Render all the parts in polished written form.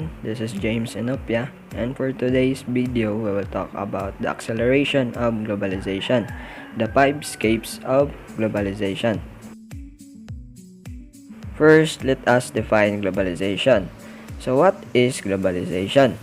everyone, this is James Enopia, and for today's video we will talk about the acceleration of globalization, the 5 escapes of globalization. First, let us define globalization. So what is globalization?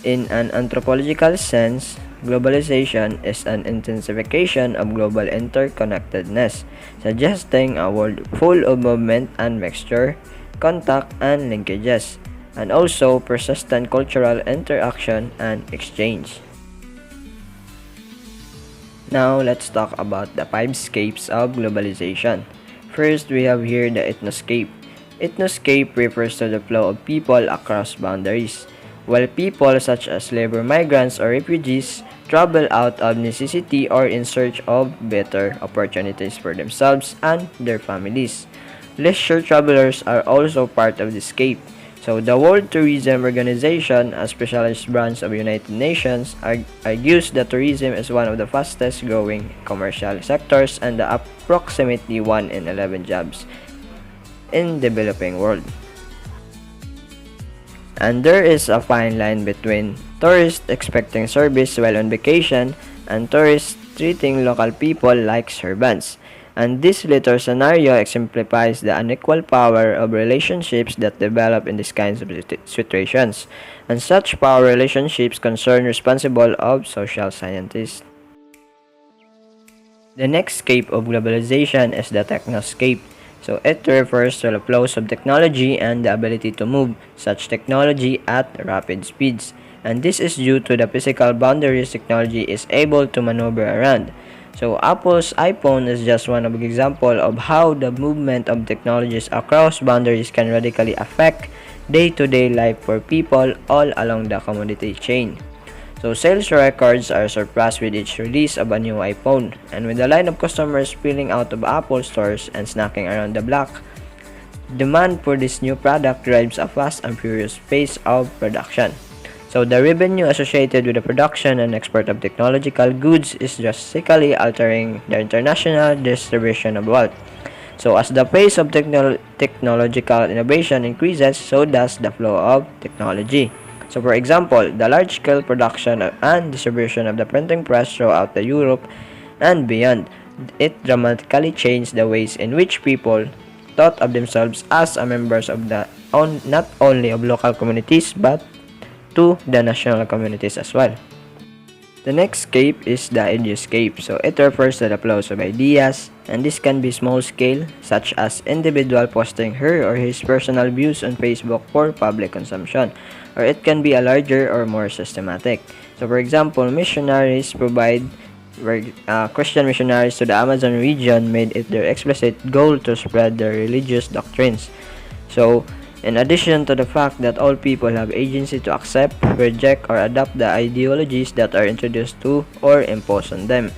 In an anthropological sense, globalization is an intensification of global interconnectedness, suggesting a world full of movement and mixture, contact and linkages, and also persistent cultural interaction and exchange. Now, let's talk about the 5 escapes of globalization. First, we have here the ethnoscape. Ethnoscape refers to the flow of people across boundaries. While people such as labor migrants or refugees travel out of necessity or in search of better opportunities for themselves and their families. Leisure travelers are also part of this escape. So the World Tourism Organization, a specialized branch of United Nations, argues that tourism is one of the fastest growing commercial sectors and the approximately 1 in 11 jobs in developing world. And there is a fine line between tourists expecting service while on vacation and tourists treating local people like servants. And this latter scenario exemplifies the unequal power of relationships that develop in these kinds of situations. And such power relationships concern responsible of social scientists. The next scape of globalization is the technoscape. So it refers to the flows of technology and the ability to move such technology at rapid speeds. And this is due to the physical boundaries technology is able to maneuver around. So Apple's iPhone is just one of the example of how the movement of technologies across boundaries can radically affect day-to-day life for people all along the commodity chain. So sales records are surpassed with each release of a new iPhone, and with a line of customers spilling out of Apple stores and snacking around the block, demand for this new product drives a fast and furious pace of production. So the revenue associated with the production and export of technological goods is drastically altering the international distribution of wealth. So as the pace of technological innovation increases, so does the flow of technology. So for example, the large-scale production and distribution of the printing press throughout the Europe and beyond, it dramatically changed the ways in which people thought of themselves as members of not only of local communities but to the national communities as well. The next scape is the ideascape. So it refers to the flows of ideas, and this can be small scale, such as individual posting her or his personal views on Facebook for public consumption, or it can be a larger or more systematic. So for example, missionaries Christian missionaries to the Amazon region made it their explicit goal to spread their religious doctrines. So in addition to the fact that all people have agency to accept, reject, or adopt the ideologies that are introduced to or imposed on them.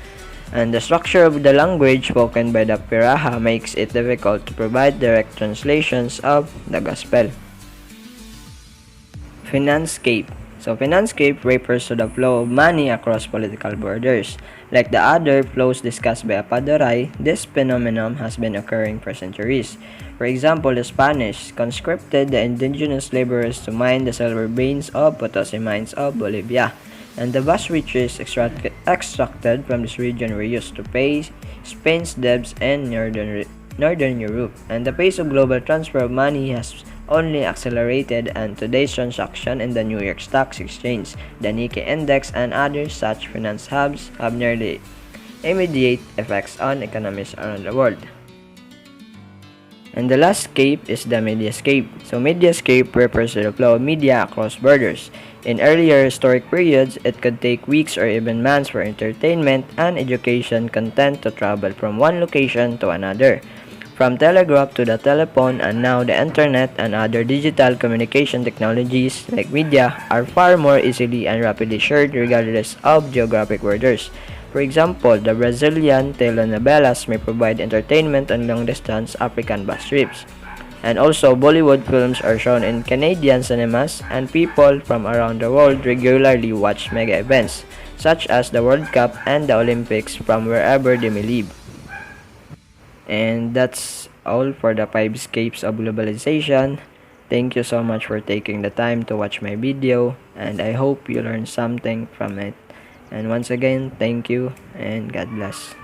And the structure of the language spoken by the Piraha makes it difficult to provide direct translations of the gospel. Financescape. So financescape refers to the flow of money across political borders. Like the other flows discussed by Apadoray, this phenomenon has been occurring for centuries. For example, the Spanish conscripted the indigenous laborers to mine the silver veins of Potosi mines of Bolivia, and the vast riches extracted from this region were used to pay Spain's debts in Northern Europe, and the pace of global transfer of money has only accelerated, and today's transaction in the New York Stock Exchange, the Nikkei Index, and other such finance hubs have nearly immediate effects on economies around the world. And the last scape is the mediascape. So mediascape refers to the flow of media across borders. In earlier historic periods, it could take weeks or even months for entertainment and education content to travel from one location to another. From telegraph to the telephone, and now the internet and other digital communication technologies like media are far more easily and rapidly shared regardless of geographic borders. For example, the Brazilian telenovelas may provide entertainment on long-distance African bus trips. And also, Bollywood films are shown in Canadian cinemas, and people from around the world regularly watch mega events, such as the World Cup and the Olympics from wherever they may live. And that's all for the 5 escapes of globalization. Thank you so much for taking the time to watch my video, and I hope you learned something from it. And once again, thank you and God bless.